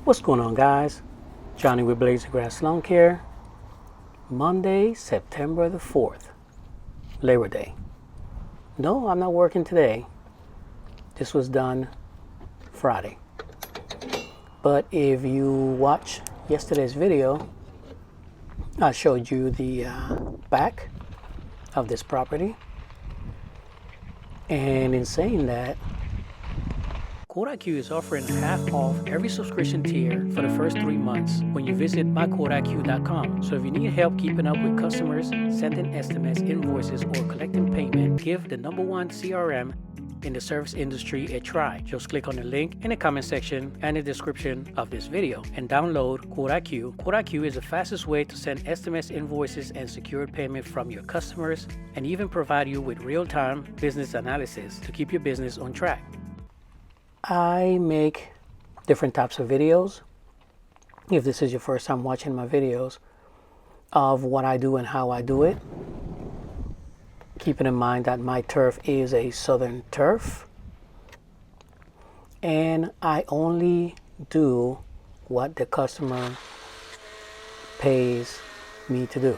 What's going on, guys? Johnny with Blazer Grass Lawn Care. Monday, September the 4th, Labor Day. No, I'm not working today. This was done Friday. But if you watch yesterday's video, I showed you the back of this property. And in saying that, QuoteIQ is offering half off every subscription tier for the first 3 months when you visit myquoteiq.com. So if you need help keeping up with customers, sending estimates, invoices, or collecting payment, give the #1 CRM in the service industry a try. Just click on the link in the comment section and the description of this video and download QuoteIQ. QuoteIQ is the fastest way to send estimates, invoices, and secured payment from your customers, and even provide you with real-time business analysis to keep your business on track. I make different types of videos. If this is your first time watching my videos, of what I do and how I do it, keeping in mind that my turf is a southern turf, and I only do what the customer pays me to do.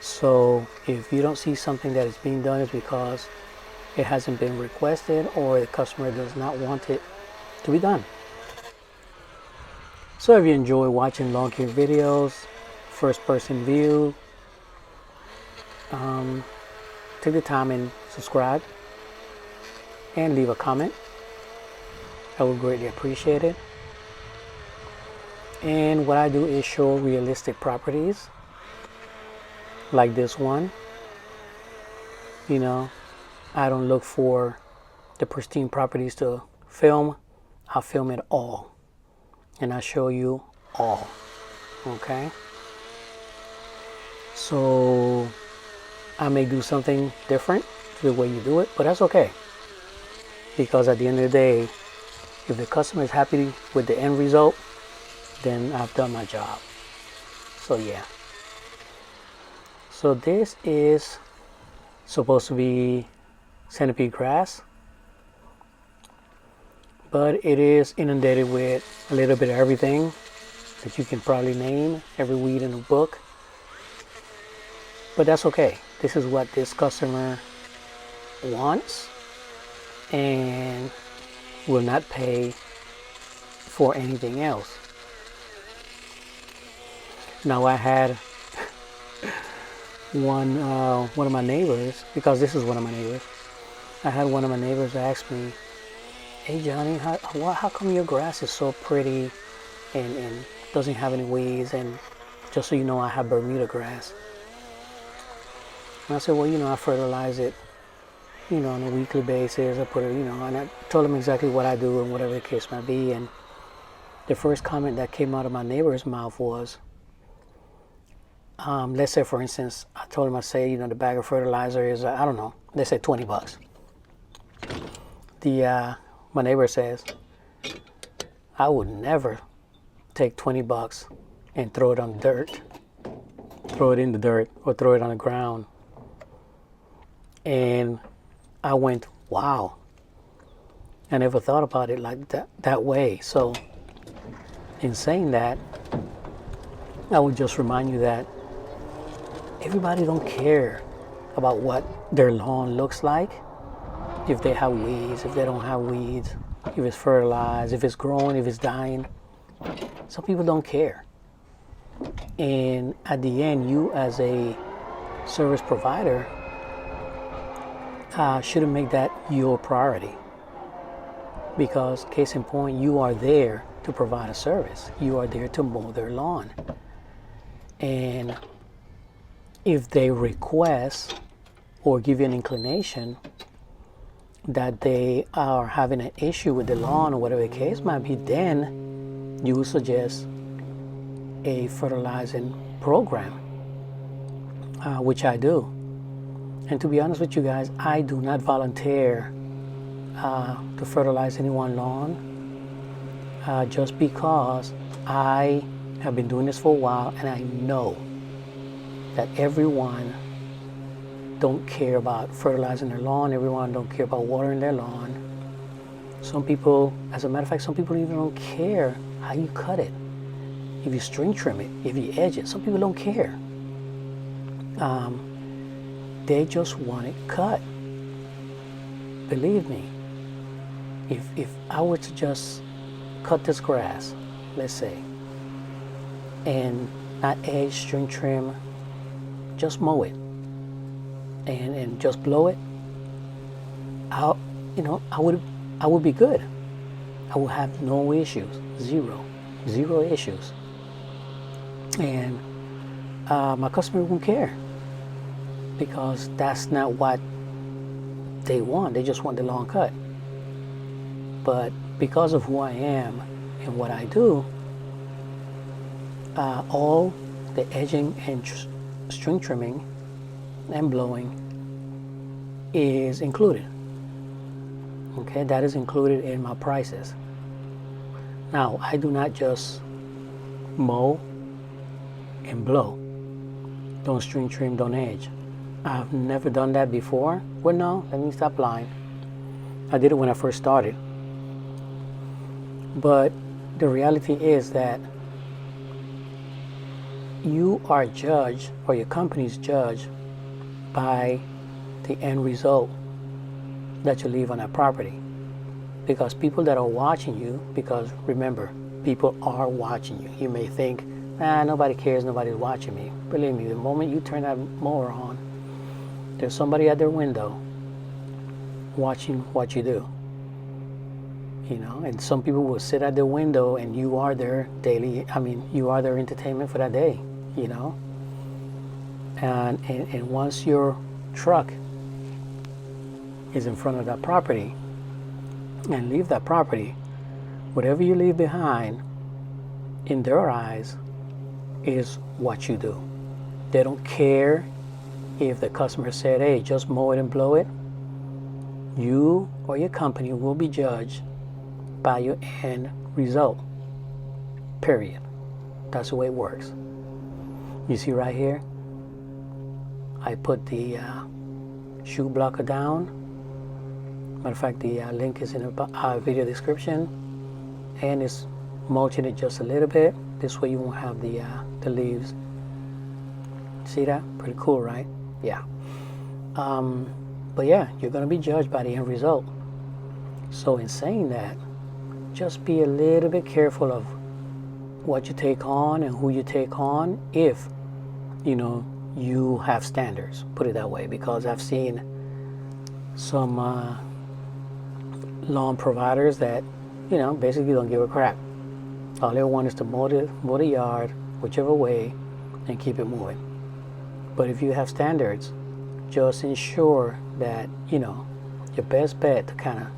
So if you don't see something that is being done, it's because it hasn't been requested or the customer does not want it to be done. So if you enjoy watching lawn care videos, first person view, take the time and subscribe and leave a comment. I would greatly appreciate it. And what I do is show realistic properties like this one. You know, I don't look for the pristine properties to film. I'll film it all and I'll show you all. Okay, so I may do something different to the way you do it, but that's okay, because at the end of the day, if the customer is happy with the end result, then I've done my job. So yeah, so this is supposed to be centipede grass, but it is inundated with a little bit of everything that you can probably name, every weed in the book. But that's okay. This is what this customer wants and will not pay for anything else. Now I had one of my neighbors, because this is one of my neighbors, I had one of my neighbors ask me, "Hey Johnny, how come your grass is so pretty and doesn't have any weeds? And just so you know, I have Bermuda grass." And I said, "Well, I fertilize it, on a weekly basis. I put it, and I told him exactly what I do and whatever the case might be." And the first comment that came out of my neighbor's mouth was, let's say, for instance, I told him, the bag of fertilizer is, I don't know, let's say $20. My neighbor says, "I would never take $20 and throw it in the dirt or throw it on the ground." And I went, wow, I never thought about it like that way. So in saying that, I would just remind you that everybody don't care about what their lawn looks like. If they have weeds, if they don't have weeds, if it's fertilized, if it's growing, if it's dying. Some people don't care. And at the end, you as a service provider shouldn't make that your priority. Because case in point, you are there to provide a service. You are there to mow their lawn. And if they request or give you an inclination that they are having an issue with the lawn or whatever the case might be, then you would suggest a fertilizing program, which I do. And to be honest with you guys, I do not volunteer to fertilize anyone's lawn, just because I have been doing this for a while and I know that everyone don't care about fertilizing their lawn. Everyone don't care about watering their lawn. Some people, as a matter of fact, some people even don't care how you cut it. If you string trim it, if you edge it, some people don't care. They just want it cut. Believe me, if I were to just cut this grass, let's say, and not edge, string trim, just mow it and just blow it, I would be good. I would have no issues, zero issues, and my customer won't care, because that's not what they want. They just want the lawn cut. But because of who I am and what I do, all the edging and string trimming and blowing is included. Okay, that is included in my prices. Now, I do not just mow and blow. Don't string trim, don't edge. I've never done that before. Well, no, let me stop lying. I did it when I first started. But the reality is that you are judged, or your company's judged, by the end result that you leave on that property. Because people that are watching you, because remember, people are watching you. You may think, nobody cares, nobody's watching me. Believe me, the moment you turn that mower on, there's somebody at their window watching what you do. And some people will sit at their window and you are their you are their entertainment for that day, And once your truck is in front of that property and leave that property, whatever you leave behind, in their eyes, is what you do. They don't care if the customer said, hey, just mow it and blow it. You or your company will be judged by your end result. Period. That's the way it works. You see right here, I put the shoe blocker down. Matter of fact, the link is in the video description, and it's mulching it just a little bit. This way you won't have the leaves. See that? Pretty cool, right? Yeah. But yeah, you're going to be judged by the end result. So in saying that, just be a little bit careful of what you take on and who you take on, if you have standards, put it that way. Because I've seen some lawn providers that basically don't give a crap. All they want is to mow the yard whichever way and keep it moving. But if you have standards, just ensure that your best bet to kind of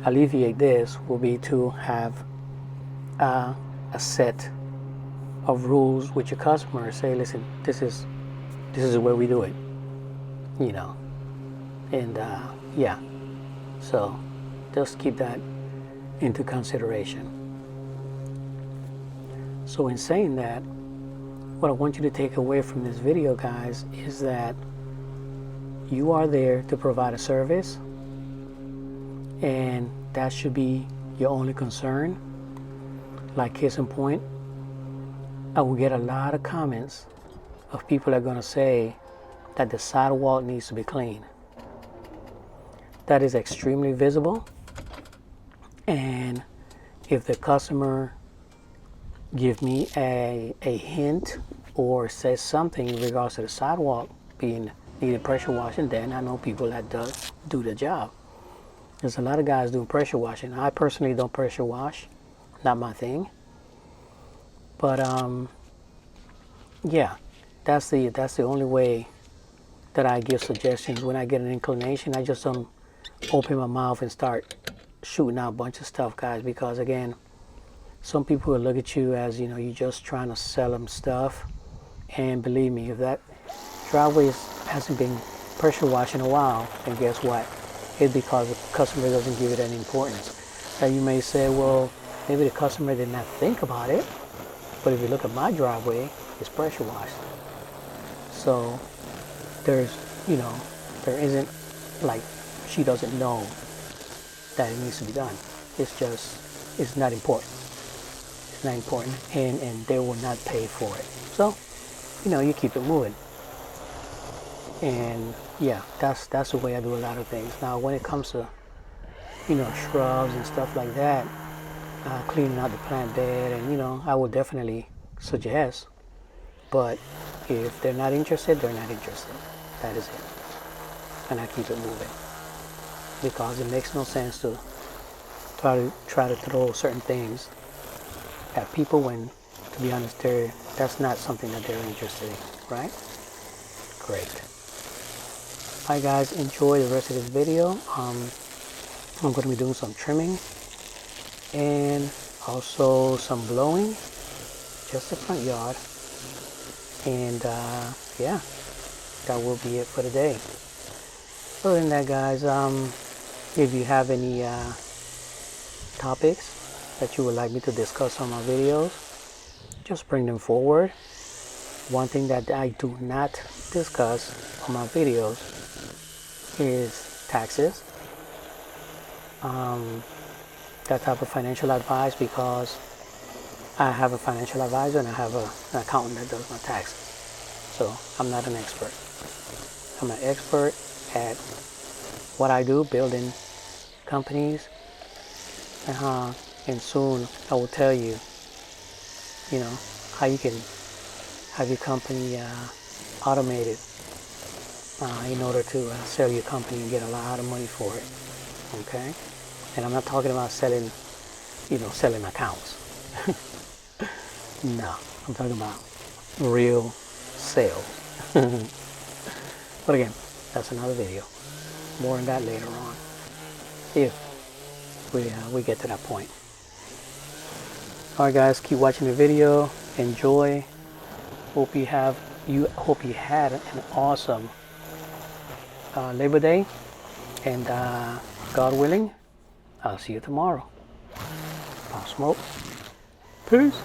alleviate this will be to have a set of rules with your customer. Say, listen, this is the way we do it, and yeah. So just keep that into consideration. So in saying that, what I want you to take away from this video, guys, is that you are there to provide a service, and that should be your only concern. Like case in point, I will get a lot of comments of people that are going to say that the sidewalk needs to be clean. That is extremely visible, and if the customer give me a hint or says something in regards to the sidewalk being needed pressure washing, then I know people that do the job. There's a lot of guys doing pressure washing. I personally don't pressure wash, not my thing. But yeah, that's the only way that I give suggestions. When I get an inclination, I just don't open my mouth and start shooting out a bunch of stuff, guys, because again, some people will look at you as you're just trying to sell them stuff. And believe me, if that driveway hasn't been pressure washed in a while, then guess what? It's because the customer doesn't give it any importance. Now you may say, well, maybe the customer did not think about it, but if you look at my driveway, it's pressure washed. So there isn't like she doesn't know that it needs to be done. It's not important. It's not important, and they will not pay for it. So, you keep it moving. And yeah, that's the way I do a lot of things. Now, when it comes to shrubs and stuff like that, cleaning out the plant bed, and I would definitely suggest. But if they're not interested, they're not interested. That is it. And I keep it moving, because it makes no sense to try to throw certain things at people when, to be honest, that's not something that they're interested in, right? Great. Alright guys, enjoy the rest of this video. I'm going to be doing some trimming and also some blowing, just the front yard. And yeah, that will be it for today. Other than that, guys, if you have any topics that you would like me to discuss on my videos, just bring them forward. One thing that I do not discuss on my videos is taxes, that type of financial advice, because I have a financial advisor and I have an accountant that does my taxes. So I'm not an expert. I'm an expert at what I do, building companies, and soon I will tell you, how you can have your company automated in order to sell your company and get a lot of money for it. Okay? And I'm not talking about selling accounts. No, I'm talking about real sales. But again, that's another video. More on that later on, if we get to that point. Alright guys, keep watching the video. Enjoy. Hope you had an awesome Labor Day. And God willing, I'll see you tomorrow. Pop smoke. Peace.